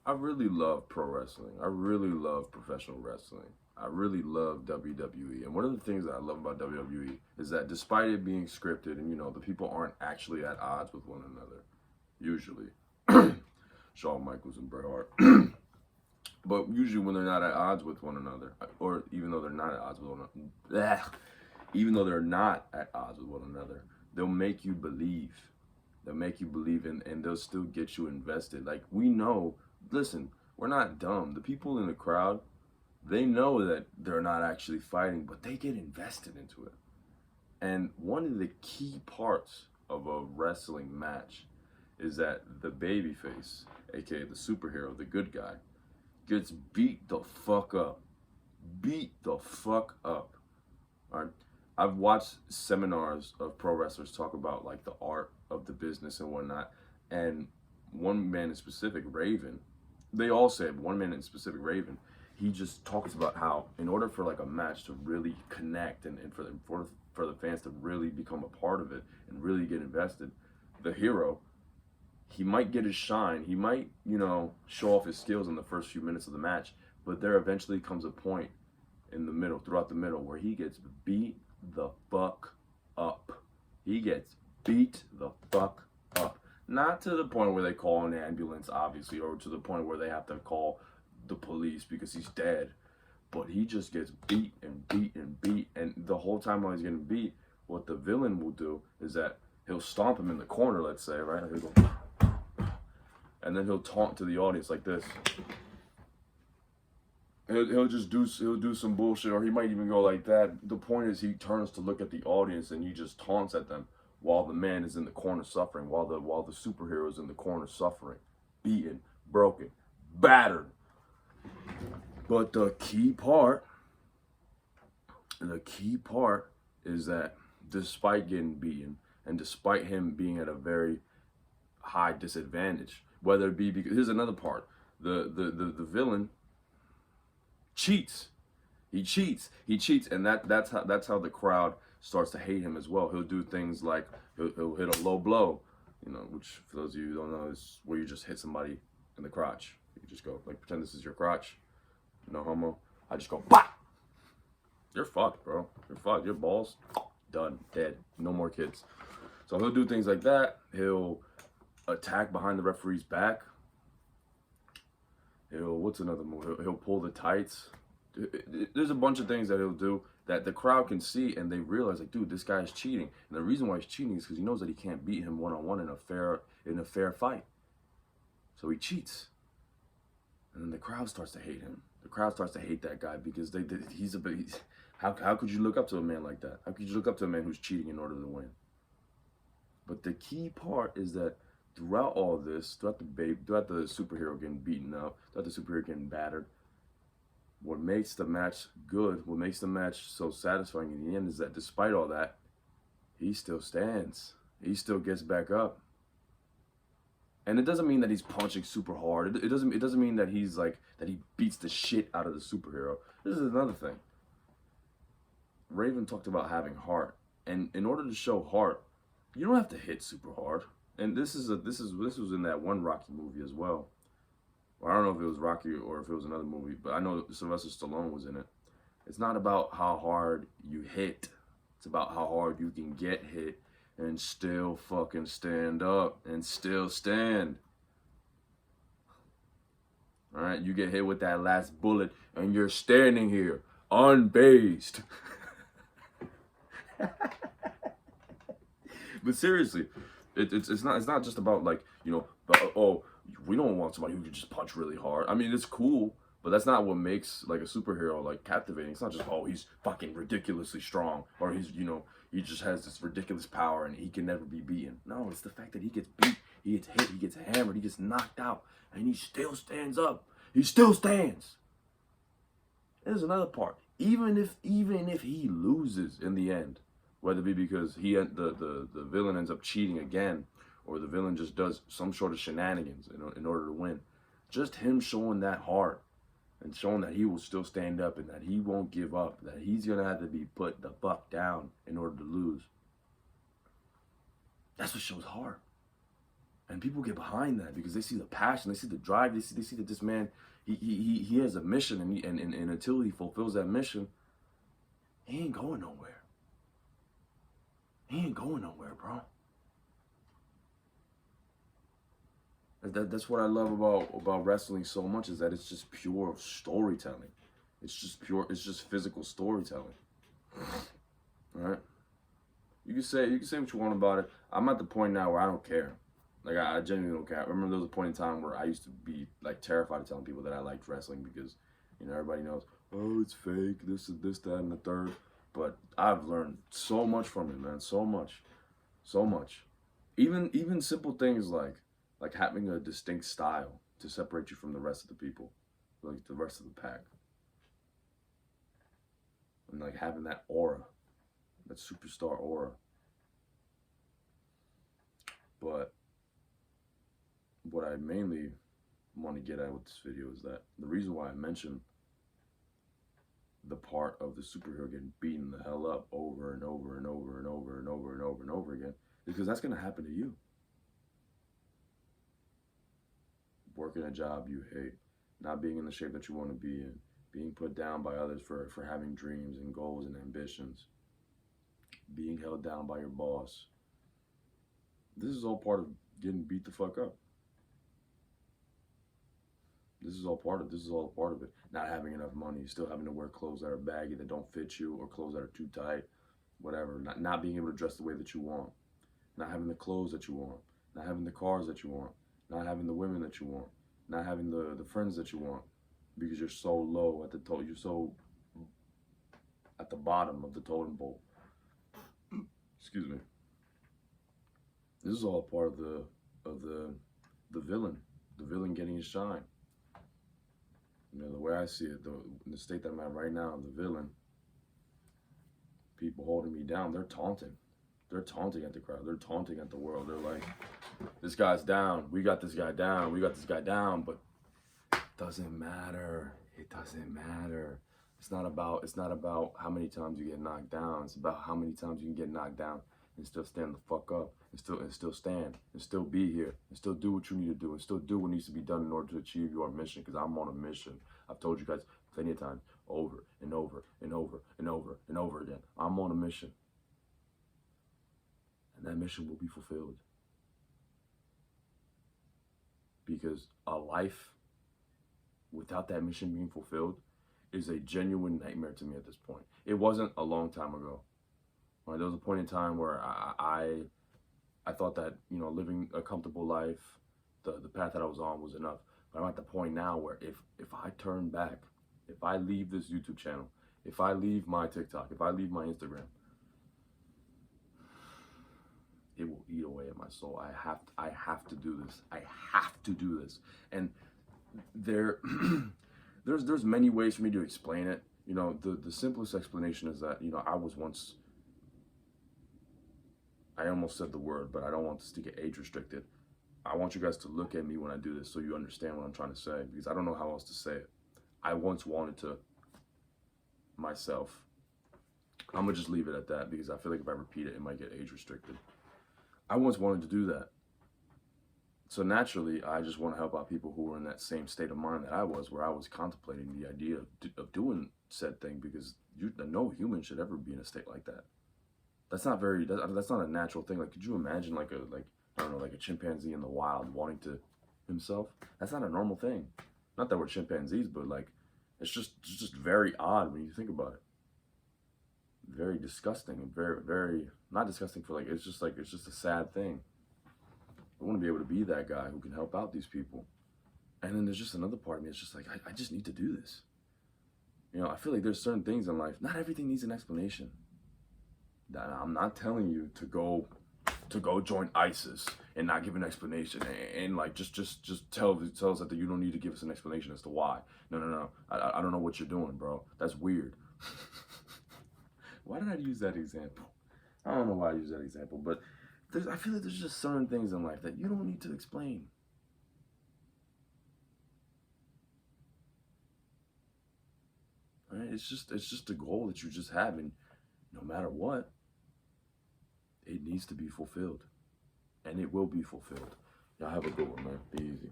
I really love pro wrestling. I really love professional wrestling. I really love WWE. And one of the things that I love about WWE is that despite it being scripted and, the people aren't actually at odds with one another, usually. Shawn Michaels and Bret Hart. But usually when they're not at odds with one another, or even though they're not at odds with one another, even though they're not at odds with one another, they'll make you believe. They'll make you believe and they'll still get you invested. Like we know, listen, we're not dumb. The people in the crowd, they know that they're not actually fighting, but they get invested into it. And one of the key parts of a wrestling match is that the babyface, aka the superhero, the good guy, gets beat the fuck up. Beat the fuck up. All right. I've watched seminars of pro wrestlers talk about like the art of the business and whatnot. And one man in specific, Raven, they all said one man in specific, Raven, he just talks about how in order for like a match to really connect and for the fans to really become a part of it and really get invested, the hero, he might get his shine. He might, show off his skills in the first few minutes of the match, but there eventually comes a point in the middle, throughout the middle, where he gets beat the fuck up. He gets beat the fuck up. Not to the point where they call an ambulance, obviously, or to the point where they have to call the police because he's dead. But he just gets beat and beat and beat. And the whole time while he's getting beat, what the villain will do is that he'll stomp him in the corner, let's say, right? He'll go, and then he'll taunt to the audience like this. He'll do some bullshit, or he might even go like that. The point is, he turns to look at the audience and he just taunts at them while the man is in the corner suffering, while the superhero is in the corner suffering, beaten, broken, battered. But the key part is that despite getting beaten and despite him being at a very high disadvantage, whether it be because here's another part, the villain cheats. He cheats, and that's how the crowd starts to hate him as well. He'll do things like he'll hit a low blow, which for those of you who don't know is where you just hit somebody in the crotch. You just go like pretend this is your crotch, no homo. I just go bah. You're fucked, bro. You're fucked. Your balls done, dead, no more kids. So he'll do things like that. He'll attack behind the referee's back. What's another move? He'll pull the tights. There's a bunch of things that he'll do that the crowd can see and they realize like, dude, this guy's cheating. And the reason why he's cheating is because he knows that he can't beat him one on one in a fair fight. So he cheats, and then the crowd starts to hate him. The crowd starts to hate that guy because he's a bit. How could you look up to a man like that? How could you look up to a man who's cheating in order to win? But the key part is that throughout all this, throughout the superhero getting beaten up, throughout the superhero getting battered, what makes the match good, what makes the match so satisfying in the end is that despite all that, he still stands. He still gets back up. And it doesn't mean that he's punching super hard. It doesn't mean that he's like that he beats the shit out of the superhero. This is another thing. Raven talked about having heart. And in order to show heart, you don't have to hit super hard. And this was in that one Rocky movie as well. I don't know if it was Rocky or if it was another movie, but I know Sylvester Stallone was in it. It's not about how hard you hit. It's about how hard you can get hit and still fucking stand up and still stand. All right, you get hit with that last bullet and you're standing here unbazed. But seriously, it's not just about like oh, we don't want somebody who can just punch really hard. I mean, it's cool, but that's not what makes like a superhero like captivating. It's not just oh he's fucking ridiculously strong or he just has this ridiculous power and he can never be beaten. No, it's the fact that he gets beat, he gets hit, he gets hammered, he gets knocked out, and he still stands up. He still stands. There's another part. Even if he loses in the end, whether it be because the villain ends up cheating again, or the villain just does some sort of shenanigans in order to win, just him showing that heart and showing that he will still stand up and that he won't give up, that he's gonna have to be put the fuck down in order to lose. That's what shows heart. And people get behind that because they see the passion, they see the drive, they see that this man, he has a mission, and until he fulfills that mission, he ain't going nowhere. He ain't going nowhere, bro. That's what I love about wrestling so much, is that it's just pure storytelling. It's just physical storytelling. All right? You can say what you want about it. I'm at the point now where I don't care. Like, I genuinely don't care. I remember there was a point in time where I used to be like terrified of telling people that I liked wrestling because, you know, everybody knows, oh, it's fake, this, that, and the third. But I've learned so much from it, man. So much. So much. Even simple things like having a distinct style to separate you from the rest of the people, like the rest of the pack. And like having that aura, that superstar aura. But what I mainly want to get at with this video is that the reason why I mentioned the part of the superhero getting beaten the hell up over and over and over and over and over and over and over again is because that's going to happen to you. Working a job you hate, not being in the shape that you want to be in, being put down by others for having dreams and goals and ambitions, being held down by your boss. This is all part of getting beat the fuck up. This is all part of it. Not having enough money, still having to wear clothes that are baggy, that don't fit you, or clothes that are too tight, whatever. Not being able to dress the way that you want. Not having the clothes that you want. Not having the cars that you want. Not having the women that you want. Not having the friends that you want. Because you're so low at the you're so at the bottom of the totem pole. Excuse me. This is all part of the villain. The villain getting his shine. You know, the way I see it, in the state that I'm at right now, the villain, people holding me down, they're taunting. They're taunting at the crowd. They're taunting at the world. They're like, this guy's down. We got this guy down. We got this guy down. But it doesn't matter. It doesn't matter. It's not about how many times you get knocked down. It's about how many times you can get knocked down and still stand the fuck up, and still stand, and still be here, and still do what you need to do, and still do what needs to be done in order to achieve your mission. Because I'm on a mission. I've told you guys plenty of times, over and over and over and over and over again. I'm on a mission, and that mission will be fulfilled. Because a life without that mission being fulfilled is a genuine nightmare to me at this point. It wasn't a long time ago. Right? There was a point in time where I thought that, you know, living a comfortable life, the path that I was on was enough. But I'm at the point now where if I turn back, if I leave this YouTube channel, if I leave my TikTok, if I leave my Instagram, it will eat away at my soul. I have to do this. I have to do this. And there's many ways for me to explain it. You know, the simplest explanation is that, you know, I almost said the word, but I don't want this to get age restricted. I want you guys to look at me when I do this so you understand what I'm trying to say, because I don't know how else to say it. I once wanted to myself. I'm going to just leave it at that because I feel like if I repeat it, it might get age restricted. I once wanted to do that. So naturally, I just want to help out people who were in that same state of mind that I was, where I was contemplating the idea of doing said thing, because no human should ever be in a state like that. That's not a natural thing. Like, could you imagine I don't know, like a chimpanzee in the wild wanting to himself? That's not a normal thing. Not that we're chimpanzees, but like, it's just very odd when you think about it. Very disgusting, and very not disgusting for it's just a sad thing. I want to be able to be that guy who can help out these people. And then there's just another part of me. It's just like, I just need to do this. You know, I feel like there's certain things in life, not everything needs an explanation. I'm not telling you to go join ISIS and not give an explanation and like just tell us that you don't need to give us an explanation as to why. No. I don't know what you're doing, bro. That's weird. Why did I use that example? I don't know why I use that example, but I feel like there's just certain things in life that you don't need to explain. Right? It's just a goal that you just have, and no matter what, it needs to be fulfilled, and it will be fulfilled. Y'all have a good one, man. Be easy.